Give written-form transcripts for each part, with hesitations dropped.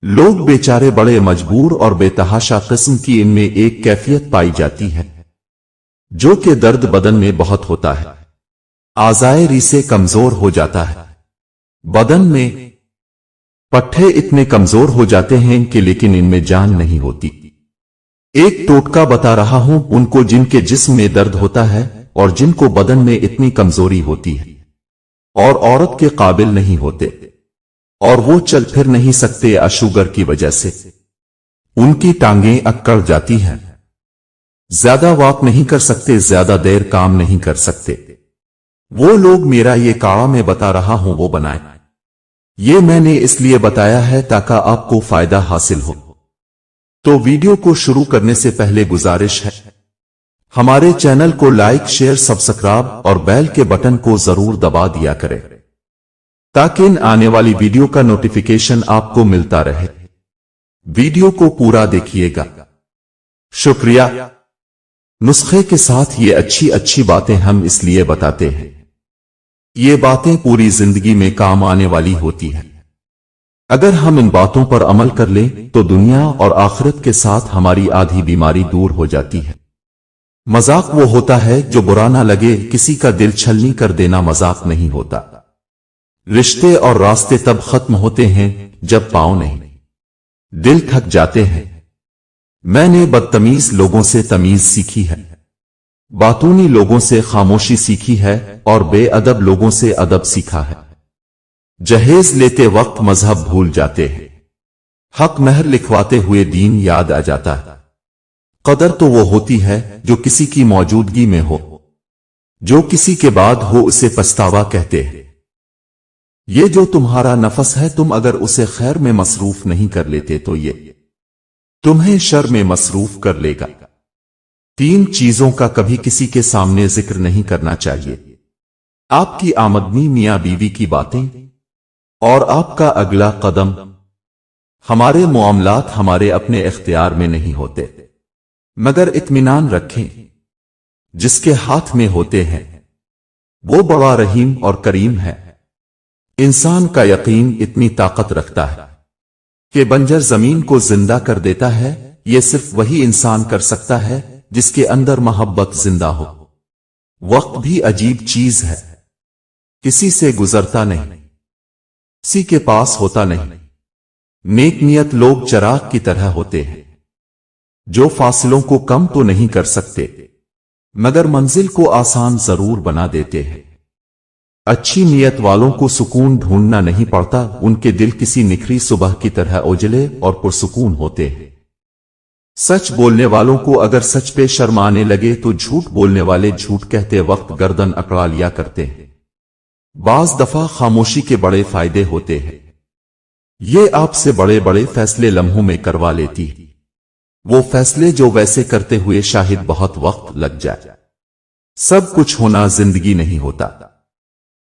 लोग बेचारे बड़े मजबूर और बेतहाशा किस्म की इनमें एक कैफियत पाई जाती है जो कि दर्द बदन में बहुत होता है। आज़ाए री से कमजोर हो जाता है। बदन में पट्टे इतने कमजोर हो जाते हैं कि लेकिन इनमें जान नहीं होती। एक टोटका बता रहा हूं उनको जिनके जिस्म में दर्द होता है और जिनको बदन में इतनी कमजोरी होती है और औरत के काबिल नहीं होते और वो चल फिर नहीं सकते शुगर की वजह से। उनकी टांगें अकड़ जाती हैं, ज्यादा वॉक नहीं कर सकते, ज्यादा देर काम नहीं कर सकते। वो लोग मेरा ये काढ़ा मैं बता रहा हूं वो बनाए। ये मैंने इसलिए बताया है ताकि आपको फायदा हासिल हो। तो वीडियो को शुरू करने से पहले गुजारिश है हमारे चैनल को लाइक शेयर सब्सक्राइब और बेल के बटन को जरूर दबा दिया करें ताकि इन आने वाली वीडियो का नोटिफिकेशन आपको मिलता रहे। वीडियो को पूरा देखिएगा। शुक्रिया। नुस्खे के साथ ये अच्छी अच्छी बातें हम इसलिए बताते हैं, ये बातें पूरी जिंदगी में काम आने वाली होती हैं। अगर हम इन बातों पर अमल कर लें तो दुनिया और आखिरत के साथ हमारी आधी बीमारी दूर हो जाती है। मजाक वो होता है जो बुरा ना लगे, किसी का दिल छलनी कर देना मजाक नहीं होता। रिश्ते और रास्ते तब खत्म होते हैं जब पांव नहीं, दिल थक जाते हैं। मैंने बदतमीज लोगों से तमीज सीखी है, बातूनी लोगों से खामोशी सीखी है और बेअदब लोगों से अदब सीखा है। जहेज लेते वक्त मजहब भूल जाते हैं, हक महर लिखवाते हुए दीन याद आ जाता है। कदर तो वो होती है जो किसी की मौजूदगी में हो, जो किसी के बाद हो उसे पछतावा कहते हैं। ये जो तुम्हारा नफस है तुम अगर उसे खैर में मसरूफ नहीं कर लेते तो ये तुम्हें शर में मसरूफ कर लेगा। 3 चीजों का कभी किसी के सामने जिक्र नहीं करना चाहिए। आपकी आमदनी, मियां बीवी की बातें और आपका अगला कदम। हमारे मामलात हमारे अपने इख्तियार में नहीं होते, मगर इत्मीनान रखें जिसके हाथ में होते हैं वो बड़ा रहीम और करीम है। इंसान का यकीन इतनी ताकत रखता है कि बंजर जमीन को जिंदा कर देता है। ये सिर्फ वही इंसान कर सकता है जिसके अंदर मोहब्बत जिंदा हो। वक्त भी अजीब चीज है, किसी से गुजरता नहीं, किसी के पास होता नहीं। नेक नियत लोग चराग की तरह होते हैं जो फासलों को कम तो नहीं कर सकते मगर मंजिल को आसान जरूर बना देते हैं। अच्छी नियत वालों को सुकून ढूंढना नहीं पड़ता, उनके दिल किसी निखरी सुबह की तरह उजले और पुरसुकून होते हैं। सच बोलने वालों को अगर सच पे शर्म आने लगे तो झूठ बोलने वाले झूठ कहते वक्त गर्दन अकड़ा लिया करते हैं। बाज दफा खामोशी के बड़े फायदे होते हैं, ये आपसे बड़े बड़े फैसले लम्हों में करवा लेती है। वो फैसले जो वैसे करते हुए शायद बहुत वक्त लग जाए। सब कुछ होना जिंदगी नहीं होता,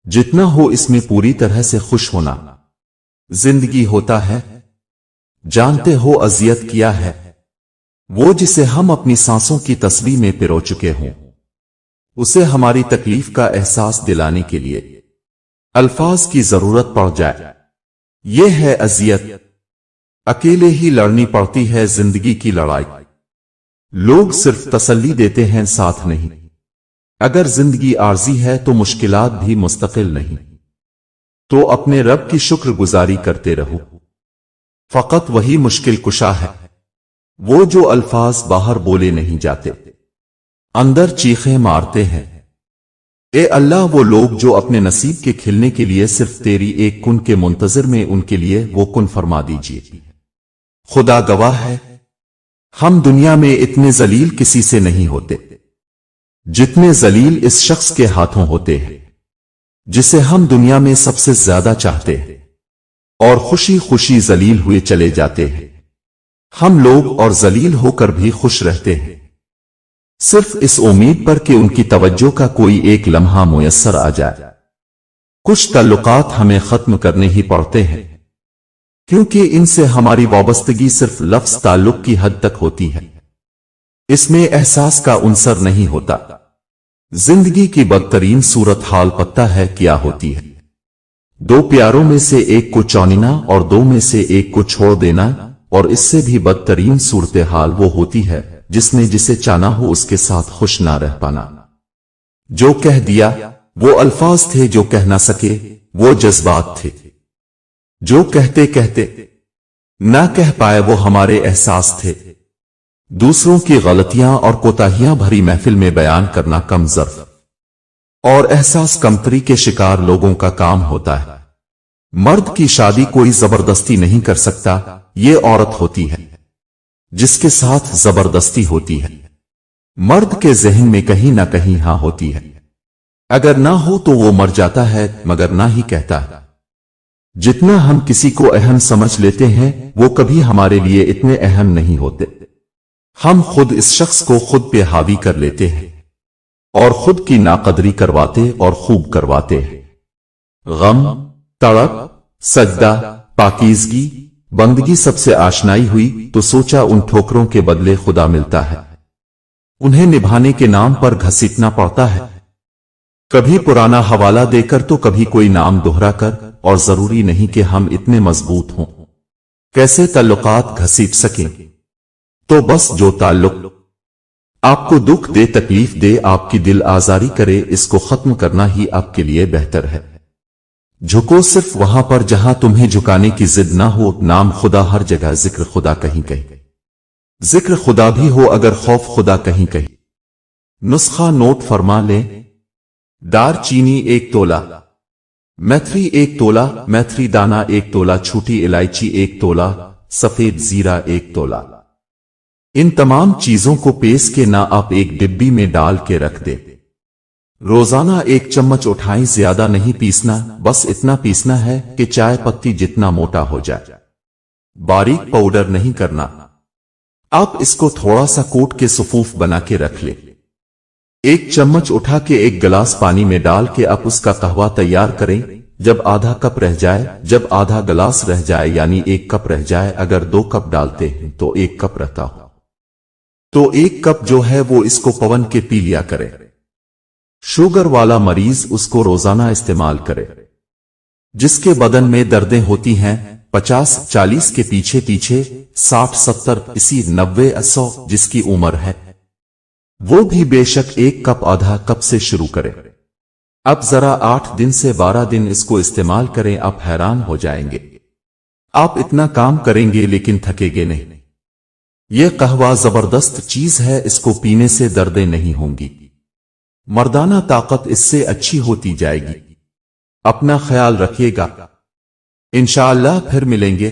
जितना हो इसमें पूरी तरह से खुश होना जिंदगी होता है। जानते हो अजियत किया है वो जिसे हम अपनी सांसों की तस्वीर में पिरो चुके हों, उसे हमारी तकलीफ का एहसास दिलाने के लिए अल्फाज की जरूरत पड़ जाए। ये है अजियत। अकेले ही लड़नी पड़ती है जिंदगी की लड़ाई। लोग सिर्फ तसल्ली देते हैं, साथ नहीं। अगर जिंदगी आर्जी है तो मुश्किलात भी मुस्तकिल नहीं। तो अपने रब की शुक्रगुजारी करते रहो। फकत वही मुश्किल कुशा है वो जो अल्फाज बाहर बोले नहीं जाते, अंदर चीखें मारते हैं। ए अल्लाह, वो लोग जो अपने नसीब के खिलने के लिए सिर्फ तेरी एक कुन के मुंतजर में, उनके लिए वो कुन फरमा दीजिए। खुदा गवाह है हम दुनिया में इतने जलील किसी से नहीं होते जितने जलील इस शख्स के हाथों होते हैं जिसे हम दुनिया में सबसे ज्यादा चाहते हैं, और खुशी खुशी जलील हुए चले जाते हैं। हम लोग और जलील होकर भी खुश रहते हैं सिर्फ इस उम्मीद पर कि उनकी तवज्जो का कोई एक लम्हा मुयस्सर आ जाए। कुछ ताल्लुकात हमें खत्म करने ही पड़ते हैं क्योंकि इनसे हमारी वाबस्तगी सिर्फ लफ्ज ताल्लुक की हद तक होती है, इसमें एहसास का उनसर नहीं होता। जिंदगी की बदतरीन सूरत हाल पता है क्या होती है? दो प्यारों में से एक को चुनना और दो में से एक को छोड़ देना, और इससे भी बदतरीन सूरत हाल वो होती है जिसने जिसे चाना हो उसके साथ खुश ना रह पाना। जो कह दिया वो अल्फाज थे जो कह ना सके, वो जज्बात थे जो कहते कहते ना कह पाए, वो हमारे एहसास थे। दूसरों की गलतियां और कोताहियां भरी महफिल में बयान करना कम ज़र्फ और एहसास कमतरी के शिकार लोगों का काम होता है। मर्द की शादी कोई जबरदस्ती नहीं कर सकता, ये औरत होती है जिसके साथ जबरदस्ती होती है। मर्द के जहन में कहीं ना कहीं हाँ होती है, अगर ना हो तो वो मर जाता है मगर ना ही कहता है। जितना हम किसी को अहम समझ लेते हैं वो कभी हमारे लिए इतने अहम नहीं होते। हम खुद इस शख्स को खुद पे हावी कर लेते हैं और खुद की नाकदरी करवाते और खूब करवाते हैं। गम, तड़प, सजदा, पाकीज़गी, बंदगी सबसे आशनाई हुई तो सोचा उन ठोकरों के बदले खुदा मिलता है। उन्हें निभाने के नाम पर घसीटना पड़ता है, कभी पुराना हवाला देकर तो कभी कोई नाम दोहरा कर, और जरूरी नहीं कि हम इतने मजबूत हों। कैसे ताल्लुकात घसीट सकें? तो बस जो ताल्लुक आपको दुख दे, तकलीफ दे, आपकी दिल आजारी करे, इसको खत्म करना ही आपके लिए बेहतर है। झुको सिर्फ वहां पर जहां तुम्हें झुकाने की जिद ना हो। नाम खुदा हर जगह, जिक्र खुदा कहीं कहीं, जिक्र खुदा भी हो अगर खौफ खुदा कहीं कहीं। नुस्खा नोट फरमा लें। दार चीनी 1 तोला, मेथी 1 तोला, मेथी दाना 1 तोला, छोटी इलायची 1 तोला, सफेद जीरा 1 तोला। इन तमाम चीजों को पीस के ना आप एक डिब्बी में डाल के रख दे। रोजाना 1 चम्मच उठाएं, ज्यादा नहीं पीसना, बस इतना पीसना है कि चाय पत्ती जितना मोटा हो जाए, बारीक पाउडर नहीं करना। आप इसको थोड़ा सा कूट के सुफूफ बना के रख ले। 1 चम्मच उठा के 1 गिलास पानी में डाल के आप उसका कहवा तैयार करें। जब आधा कप रह जाए, जब आधा गिलास रह जाए यानी 1 कप रह जाए, अगर 2 कप डालते हैं तो 1 कप रहता हो तो 1 कप जो है वो इसको पवन के पी लिया करे। शुगर वाला मरीज उसको रोजाना इस्तेमाल करे। जिसके बदन में दर्दें होती हैं 50-40 के पीछे पीछे 60-70 इसी 90-100 जिसकी उम्र है वो भी बेशक 1 कप आधा कप से शुरू करे। अब जरा 8 दिन से 12 दिन इसको इस्तेमाल करें, आप हैरान हो जाएंगे। आप इतना काम करेंगे लेकिन थकेंगे नहीं। यह कहवा जबरदस्त चीज है, इसको पीने से दर्दें नहीं होंगी, मर्दाना ताकत इससे अच्छी होती जाएगी। अपना ख्याल रखिएगा, इंशाअल्लाह फिर मिलेंगे।